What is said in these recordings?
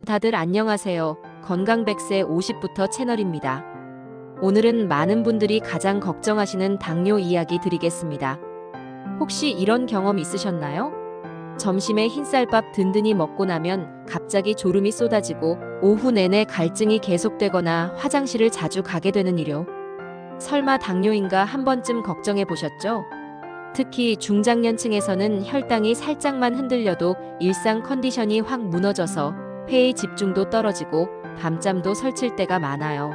다들 안녕하세요. 건강100세 50부터 채널입니다. 오늘은 많은 분들이 가장 걱정하시는 당뇨 이야기 드리겠습니다. 혹시 이런 경험 있으셨나요? 점심에 흰쌀밥 든든히 먹고 나면 갑자기 졸음이 쏟아지고 오후 내내 갈증이 계속되거나 화장실을 자주 가게 되는 일요. 설마 당뇨인가 한 번쯤 걱정해 보셨죠? 특히 중장년층에서는 혈당이 살짝만 흔들려도 일상 컨디션이 확 무너져서 회의 집중도 떨어지고 밤잠도 설칠 때가 많아요.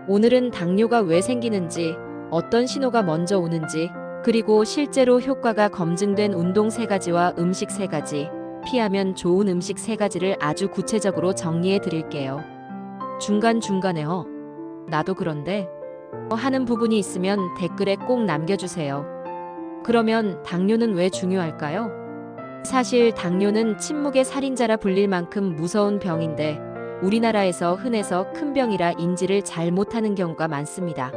오늘은 당뇨가 왜 생기는지, 어떤 신호가 먼저 오는지, 그리고 실제로 효과가 검증된 운동 3가지와 음식 3가지, 피하면 좋은 음식 3가지를 아주 구체적으로 정리해 드릴게요. 중간중간에 나도 그런데 하는 부분이 있으면 댓글에 꼭 남겨주세요. 그러면 당뇨는 왜 중요할까요? 사실 당뇨는 침묵의 살인자라 불릴 만큼 무서운 병인데 우리나라에서 흔해서 큰 병이라 인지를 잘 못하는 경우가 많습니다.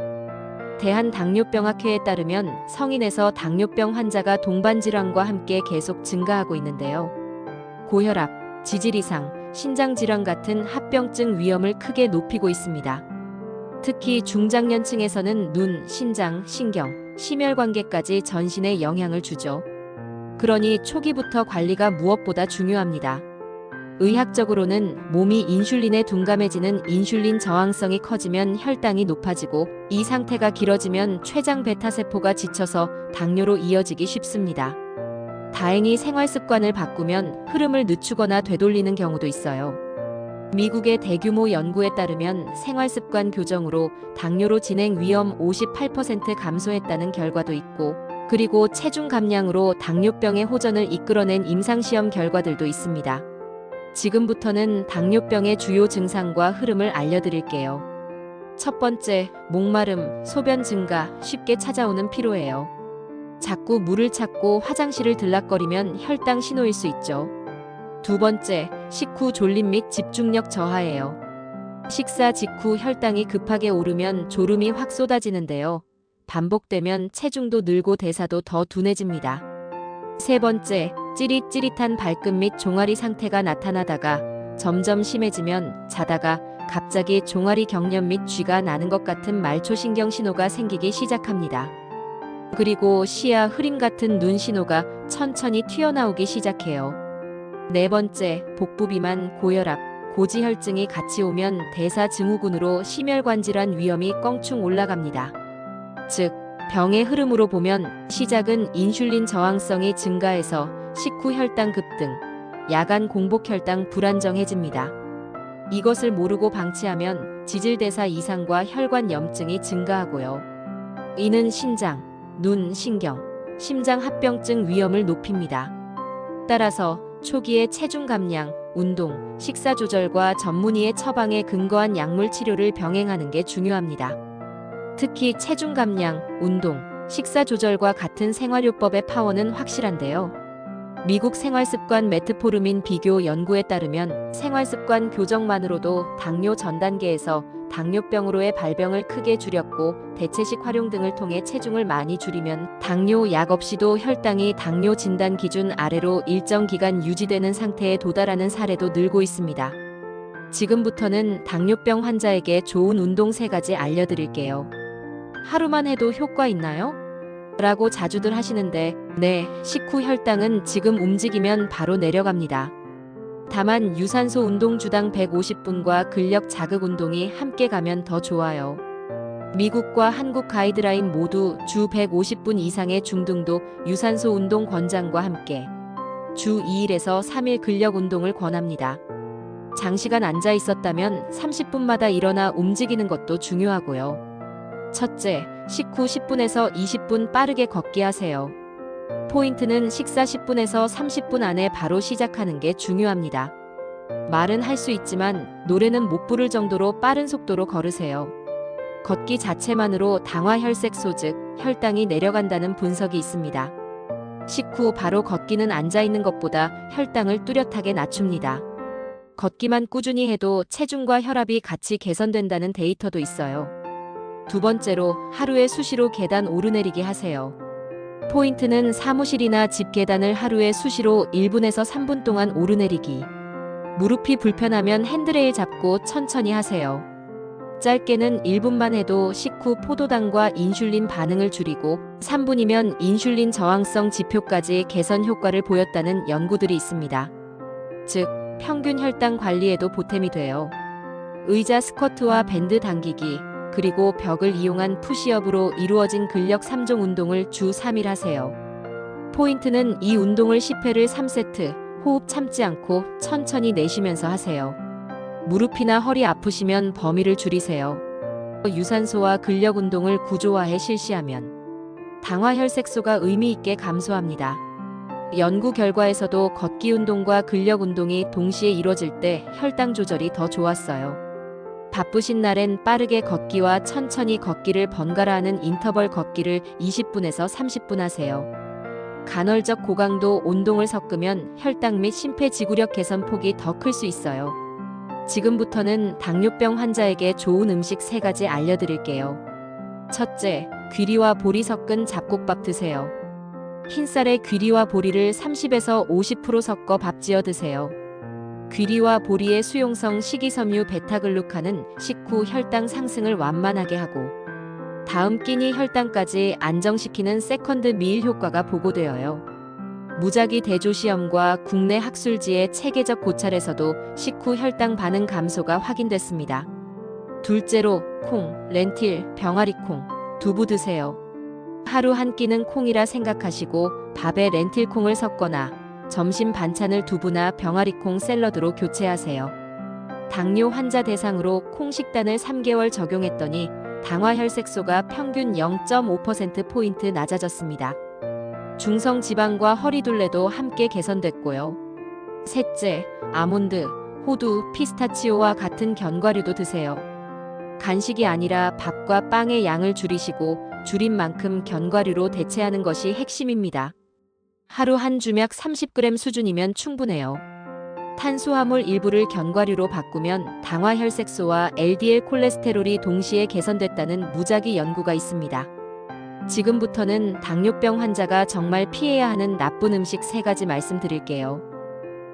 대한당뇨병학회에 따르면 성인에서 당뇨병 환자가 동반질환과 함께 계속 증가하고 있는데요. 고혈압, 지질 이상, 신장질환 같은 합병증 위험을 크게 높이고 있습니다. 특히 중장년층에서는 눈, 신장, 신경, 심혈관계까지 전신에 영향을 주죠. 그러니 초기부터 관리가 무엇보다 중요합니다. 의학적으로는 몸이 인슐린에 둔감해지는 인슐린 저항성이 커지면 혈당이 높아지고 이 상태가 길어지면 췌장 베타세포가 지쳐서 당뇨로 이어지기 쉽습니다. 다행히 생활습관을 바꾸면 흐름을 늦추거나 되돌리는 경우도 있어요. 미국의 대규모 연구에 따르면 생활습관 교정으로 당뇨로 진행 위험 58% 감소했다는 결과도 있고, 그리고 체중 감량으로 당뇨병의 호전을 이끌어낸 임상시험 결과들도 있습니다. 지금부터는 당뇨병의 주요 증상과 흐름을 알려드릴게요. 첫 번째, 목마름, 소변 증가, 쉽게 찾아오는 피로예요. 자꾸 물을 찾고 화장실을 들락거리면 혈당 신호일 수 있죠. 두 번째, 식후 졸림 및 집중력 저하예요. 식사 직후 혈당이 급하게 오르면 졸음이 확 쏟아지는데요. 반복되면 체중도 늘고 대사도 더 둔해집니다. 세 번째, 찌릿찌릿한 발끝 및 종아리 상태가 나타나다가 점점 심해지면 자다가 갑자기 종아리 경련 및 쥐가 나는 것 같은 말초신경 신호가 생기기 시작합니다. 그리고 시야 흐림 같은 눈 신호가 천천히 튀어나오기 시작해요. 네 번째, 복부 비만, 고혈압, 고지혈증이 같이 오면 대사증후군으로 심혈관 질환 위험이 껑충 올라갑니다. 즉, 병의 흐름으로 보면 시작은 인슐린 저항성이 증가해서 식후 혈당 급등, 야간 공복 혈당 불안정해집니다. 이것을 모르고 방치하면 지질대사 이상과 혈관 염증이 증가하고요. 이는 신장, 눈, 신경, 심장 합병증 위험을 높입니다. 따라서 초기에 체중 감량, 운동, 식사 조절과 전문의의 처방에 근거한 약물 치료를 병행하는 게 중요합니다. 특히 체중 감량, 운동, 식사 조절과 같은 생활요법의 파워는 확실한데요. 미국 생활습관 메트포르민 비교 연구에 따르면 생활습관 교정만으로도 당뇨 전 단계에서 당뇨병으로의 발병을 크게 줄였고 대체식 활용 등을 통해 체중을 많이 줄이면 당뇨 약 없이도 혈당이 당뇨 진단 기준 아래로 일정 기간 유지되는 상태에 도달하는 사례도 늘고 있습니다. 지금부터는 당뇨병 환자에게 좋은 운동 3가지 알려드릴게요. 하루만 해도 효과 있나요? 라고 자주들 하시는데, 네, 식후 혈당은 지금 움직이면 바로 내려갑니다. 다만 유산소 운동 주당 150분과 근력 자극 운동이 함께 가면 더 좋아요. 미국과 한국 가이드라인 모두 주 150분 이상의 중등도 유산소 운동 권장과 함께 주 2일에서 3일 근력 운동을 권합니다. 장시간 앉아 있었다면 30분마다 일어나 움직이는 것도 중요하고요. 첫째, 식후 10분에서 20분 빠르게 걷기 하세요. 포인트는 식사 10분에서 30분 안에 바로 시작하는 게 중요합니다. 말은 할 수 있지만 노래는 못 부를 정도로 빠른 속도로 걸으세요. 걷기 자체만으로 당화혈색소 즉 혈당이 내려간다는 분석이 있습니다. 식후 바로 걷기는 앉아있는 것보다 혈당을 뚜렷하게 낮춥니다. 걷기만 꾸준히 해도 체중과 혈압이 같이 개선된다는 데이터도 있어요. 두 번째로, 하루에 수시로 계단 오르내리기 하세요. 포인트는 사무실이나 집 계단을 하루에 수시로 1분에서 3분 동안 오르내리기. 무릎이 불편하면 핸드레일 잡고 천천히 하세요. 짧게는 1분만 해도 식후 포도당과 인슐린 반응을 줄이고 3분이면 인슐린 저항성 지표까지 개선 효과를 보였다는 연구들이 있습니다. 즉, 평균 혈당 관리에도 보탬이 돼요. 의자 스쿼트와 밴드 당기기, 그리고 벽을 이용한 푸시업으로 이루어진 근력 3종 운동을 주 3일 하세요. 포인트는 이 운동을 10회를 3세트, 호흡 참지 않고 천천히 내쉬면서 하세요. 무릎이나 허리 아프시면 범위를 줄이세요. 유산소와 근력 운동을 구조화해 실시하면 당화혈색소가 의미 있게 감소합니다. 연구 결과에서도 걷기 운동과 근력 운동이 동시에 이뤄질 때 혈당 조절이 더 좋았어요. 바쁘신 날엔 빠르게 걷기와 천천히 걷기를 번갈아 하는 인터벌 걷기를 20분에서 30분 하세요. 간헐적 고강도 운동을 섞으면 혈당 및 심폐지구력 개선 폭이 더 클 수 있어요. 지금부터는 당뇨병 환자에게 좋은 음식 3가지 알려드릴게요. 첫째, 귀리와 보리 섞은 잡곡밥 드세요. 흰쌀에 귀리와 보리를 30에서 50% 섞어 밥 지어 드세요. 귀리와 보리의 수용성 식이섬유 베타글루칸은 식후 혈당 상승을 완만하게 하고 다음 끼니 혈당까지 안정시키는 세컨드 미일 효과가 보고되어요. 무작위 대조시험과 국내 학술지의 체계적 고찰에서도 식후 혈당 반응 감소가 확인됐습니다. 둘째로 콩, 렌틸, 병아리콩, 두부 드세요. 하루 한 끼는 콩이라 생각하시고 밥에 렌틸콩을 섞거나 점심 반찬을 두부나 병아리콩 샐러드로 교체하세요. 당뇨 환자 대상으로 콩 식단을 3개월 적용했더니 당화혈색소가 평균 0.5%포인트 낮아졌습니다. 중성 지방과 허리둘레도 함께 개선됐고요. 셋째, 아몬드, 호두, 피스타치오와 같은 견과류도 드세요. 간식이 아니라 밥과 빵의 양을 줄이시고 줄인 만큼 견과류로 대체하는 것이 핵심입니다. 하루 한 주맥 30g 수준이면 충분해요. 탄수화물 일부를 견과류로 바꾸면 당화혈색소와 LDL 콜레스테롤이 동시에 개선됐다는 무작위 연구가 있습니다. 지금부터는 당뇨병 환자가 정말 피해야 하는 나쁜 음식 3가지 말씀드릴게요.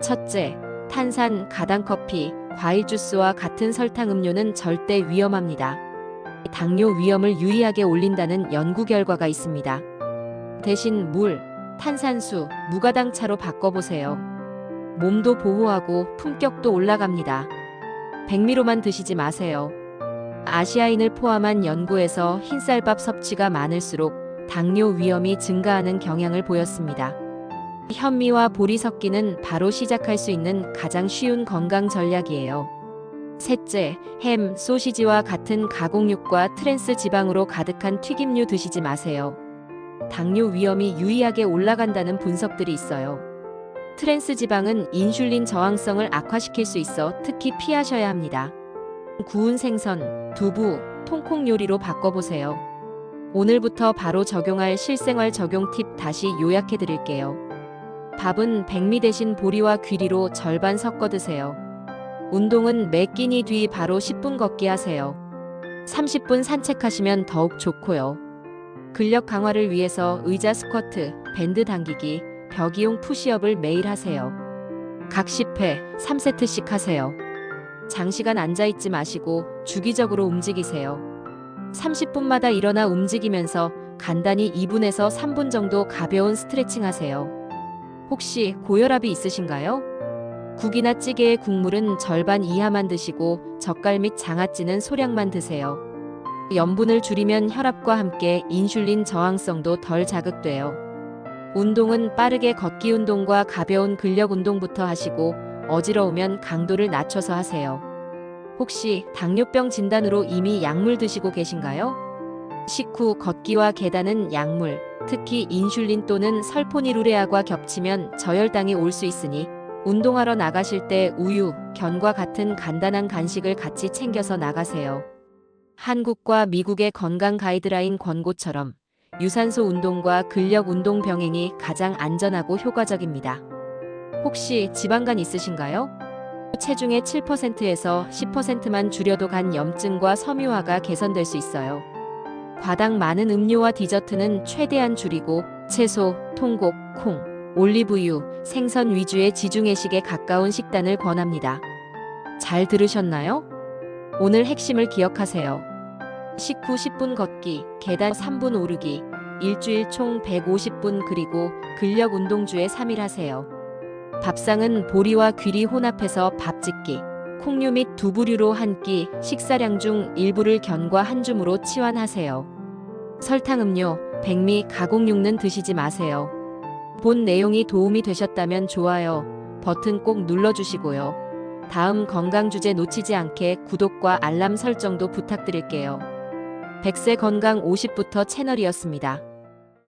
첫째, 탄산, 가당커피, 과일 주스와 같은 설탕 음료는 절대 위험합니다. 당뇨 위험을 유의하게 올린다는 연구 결과가 있습니다. 대신 물, 탄산수, 무가당차로 바꿔보세요. 몸도 보호하고 품격도 올라갑니다. 백미로만 드시지 마세요. 아시아인을 포함한 연구에서 흰쌀밥 섭취가 많을수록 당뇨 위험이 증가하는 경향을 보였습니다. 현미와 보리 섞기는 바로 시작할 수 있는 가장 쉬운 건강 전략이에요. 셋째, 햄, 소시지와 같은 가공육과 트랜스 지방으로 가득한 튀김류 드시지 마세요. 당뇨 위험이 유의하게 올라간다는 분석들이 있어요. 트랜스 지방은 인슐린 저항성을 악화시킬 수 있어 특히 피하셔야 합니다. 구운 생선, 두부, 통콩 요리로 바꿔보세요. 오늘부터 바로 적용할 실생활 적용 팁 다시 요약해 드릴게요. 밥은 백미 대신 보리와 귀리로 절반 섞어 드세요. 운동은 매 끼니 뒤 바로 10분 걷기 하세요. 30분 산책하시면 더욱 좋고요. 근력 강화를 위해서 의자 스쿼트, 밴드 당기기, 벽이용 푸시업을 매일 하세요. 각 10회, 3세트씩 하세요. 장시간 앉아있지 마시고 주기적으로 움직이세요. 30분마다 일어나 움직이면서 간단히 2분에서 3분 정도 가벼운 스트레칭 하세요. 혹시 고혈압이 있으신가요? 국이나 찌개의 국물은 절반 이하만 드시고 젓갈 및 장아찌는 소량만 드세요. 염분을 줄이면 혈압과 함께 인슐린 저항성도 덜 자극돼요. 운동은 빠르게 걷기 운동과 가벼운 근력 운동부터 하시고 어지러우면 강도를 낮춰서 하세요. 혹시 당뇨병 진단으로 이미 약물 드시고 계신가요? 식후 걷기와 계단은 약물, 특히 인슐린 또는 설포니루레아과 겹치면 저혈당이 올 수 있으니 운동하러 나가실 때 우유, 견과 같은 간단한 간식을 같이 챙겨서 나가세요. 한국과 미국의 건강 가이드라인 권고처럼 유산소 운동과 근력 운동 병행이 가장 안전하고 효과적입니다. 혹시 지방간 있으신가요? 체중의 7%에서 10%만 줄여도 간 염증과 섬유화가 개선될 수 있어요. 과당 많은 음료와 디저트는 최대한 줄이고 채소, 통곡, 콩, 올리브유, 생선 위주의 지중해식에 가까운 식단을 권합니다. 잘 들으셨나요? 오늘 핵심을 기억하세요. 식후 10분 걷기, 계단 3분 오르기, 일주일 총 150분 그리고 근력 운동주에 3일 하세요. 밥상은 보리와 귀리 혼합해서 밥 짓기, 콩류 및 두부류로 한 끼, 식사량 중 일부를 견과 한 줌으로 치환하세요. 설탕 음료, 백미, 가공육는 드시지 마세요. 본 내용이 도움이 되셨다면 좋아요 버튼 꼭 눌러주시고요. 다음 건강 주제 놓치지 않게 구독과 알람 설정도 부탁드릴게요. 100세 건강 50부터 채널이었습니다.